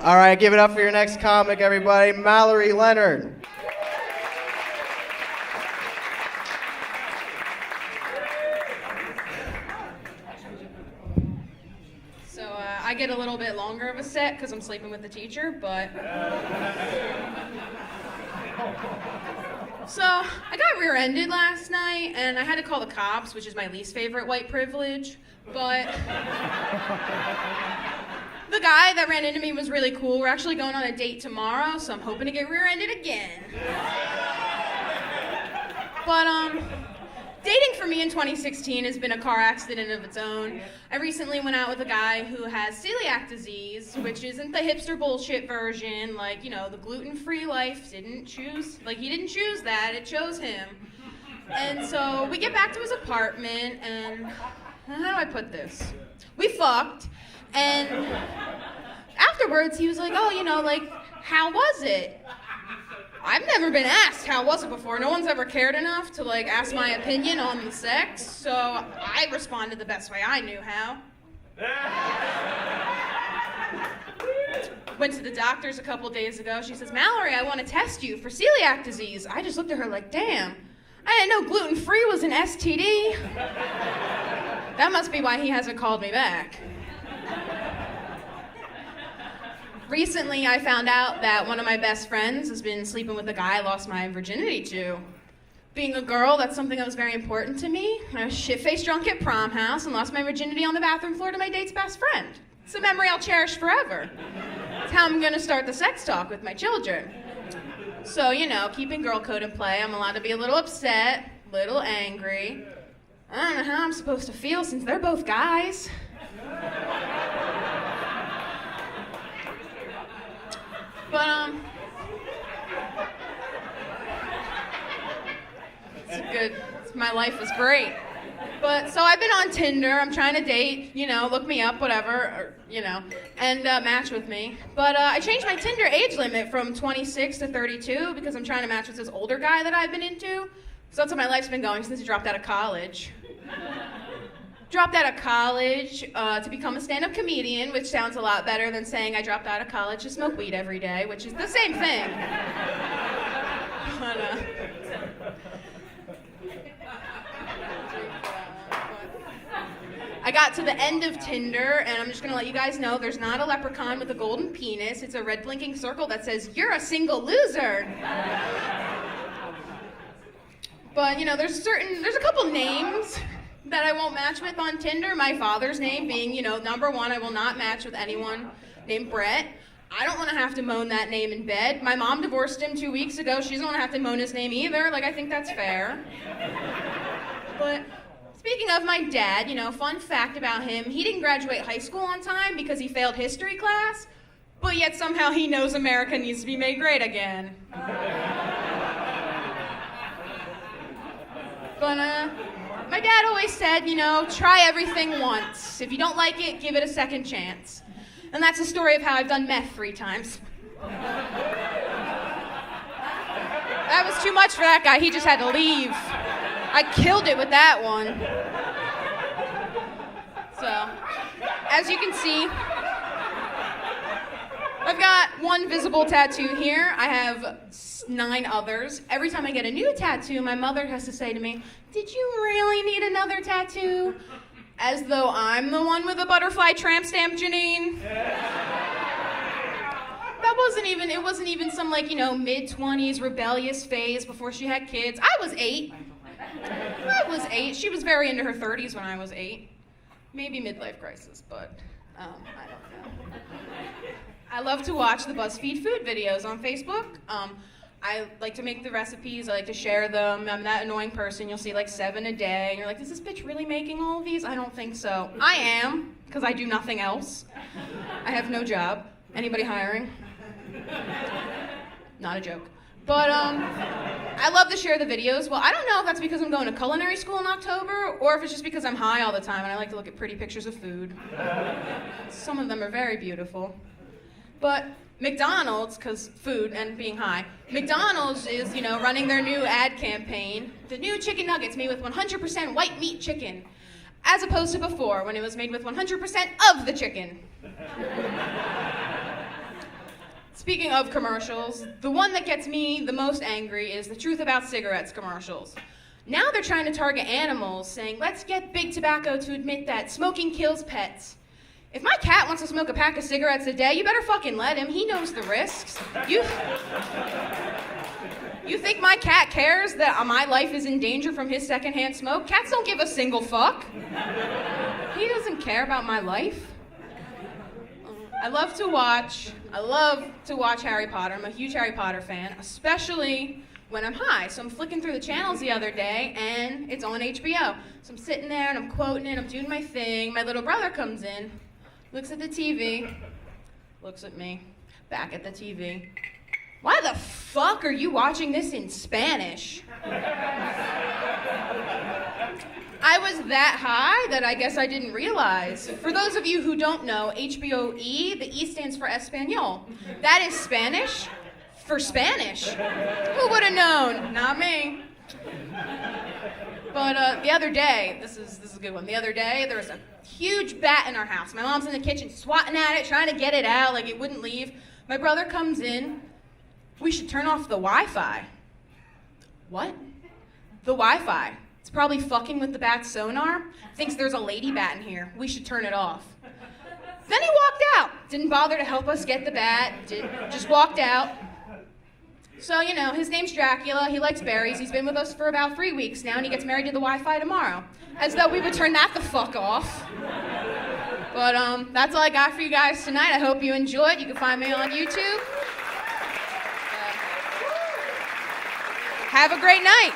All right, give it up for your next comic, everybody. Mallory Leonard. So I get a little bit longer of a set because I'm sleeping with the teacher, but... So I got rear-ended last night, and I had to call the cops, which is my least favorite white privilege, but... The guy that ran into me was really cool. We're actually going on a date tomorrow, so I'm hoping to get rear-ended again. But, dating for me in 2016 has been a car accident of its own. I recently went out with a guy who has celiac disease, which isn't the hipster bullshit version, like, you know, the gluten-free life he didn't choose that, it chose him. And so we get back to his apartment, and how do I put this? We fucked. And afterwards, he was like, oh, you know, like, how was it? I've never been asked how was it before. No one's ever cared enough to, like, ask my opinion on the sex, so I responded the best way I knew how. Went to the doctor's a couple days ago. She says, Mallory, I want to test you for celiac disease. I just looked at her like, damn, I didn't know gluten-free was an STD. That must be why he hasn't called me back. Recently, I found out that one of my best friends has been sleeping with a guy I lost my virginity to. Being a girl, that's something that was very important to me. I was shit-faced drunk at prom house and lost my virginity on the bathroom floor to my date's best friend. It's a memory I'll cherish forever. It's how I'm gonna start the sex talk with my children. So, you know, keeping girl code in play, I'm allowed to be a little upset, a little angry. I don't know how I'm supposed to feel since they're both guys. But, my life is great. But, so I've been on Tinder, I'm trying to date, you know, look me up, whatever, or, you know, and match with me. But I changed my Tinder age limit from 26 to 32 because I'm trying to match with this older guy that I've been into. So that's how my life's been going since I dropped out of college. Dropped out of college to become a stand-up comedian, which sounds a lot better than saying I dropped out of college to smoke weed every day, which is the same thing. But, I got to the end of Tinder, and I'm just gonna let you guys know there's not a leprechaun with a golden penis. It's a red blinking circle that says, "You're a single loser." But, you know, there's a couple names that I won't match with on Tinder. My father's name being, you know, number one, I will not match with anyone named Brett. I don't want to have to moan that name in bed. My mom divorced him 2 weeks ago. She doesn't want to have to moan his name either. Like, I think that's fair. But speaking of my dad, you know, fun fact about him, he didn't graduate high school on time because he failed history class, but yet somehow he knows America needs to be made great again. But, my dad always said, you know, try everything once. If you don't like it, give it a second chance. And that's the story of how I've done meth 3 times. That was too much for that guy. He just had to leave. I killed it with that one. So, as you can see, I've got 1 visible tattoo here. I have 9 others. Every time I get a new tattoo, my mother has to say to me, "Did you really need another tattoo?" As though I'm the one with a butterfly tramp stamp, Janine. It wasn't even some, like, you know, mid-20s rebellious phase before she had kids. I was 8. She was very into her 30s when I was 8. Maybe midlife crisis, but I don't know. I love to watch the BuzzFeed food videos on Facebook. I like to make the recipes, I like to share them. I'm that annoying person, you'll see like 7 a day, and you're like, is this bitch really making all of these? I don't think so. I am, because I do nothing else. I have no job. Anybody hiring? Not a joke. But I love to share the videos. Well, I don't know if that's because I'm going to culinary school in October, or if it's just because I'm high all the time and I like to look at pretty pictures of food. Some of them are very beautiful. But McDonald's, because food and being high, McDonald's is, you know, running their new ad campaign. The new chicken nuggets made with 100% white meat chicken, as opposed to before when it was made with 100% of the chicken. Speaking of commercials, the one that gets me the most angry is the Truth About Cigarettes commercials. Now they're trying to target animals, saying, let's get Big Tobacco to admit that smoking kills pets. If my cat wants to smoke a pack of cigarettes a day, you better fucking let him. He knows the risks. You think my cat cares that my life is in danger from his secondhand smoke? Cats don't give a single fuck. He doesn't care about my life. I love to watch Harry Potter. I'm a huge Harry Potter fan, especially when I'm high. So I'm flicking through the channels the other day, and it's on HBO. So I'm sitting there, and I'm quoting it, I'm doing my thing. My little brother comes in, looks at the TV, looks at me, back at the TV. Why the fuck are you watching this in Spanish? I was that high that I guess I didn't realize. For those of you who don't know, HBO-E, the E stands for Espanol. That is Spanish for Spanish. Who would have known? Not me. But the other day, this is a good one. The other day, there was a huge bat in our house. My mom's in the kitchen swatting at it, trying to get it out, like it wouldn't leave. My brother comes in. We should turn off the Wi-Fi. What? The Wi-Fi. It's probably fucking with the bat's sonar. Thinks there's a lady bat in here. We should turn it off. Then he walked out. Didn't bother to help us get the bat. Just walked out. So, you know, his name's Dracula. He likes berries. He's been with us for about 3 weeks now, and he gets married to the Wi-Fi tomorrow. As though we would turn that the fuck off. But that's all I got for you guys tonight. I hope you enjoyed. You can find me on YouTube. Have a great night.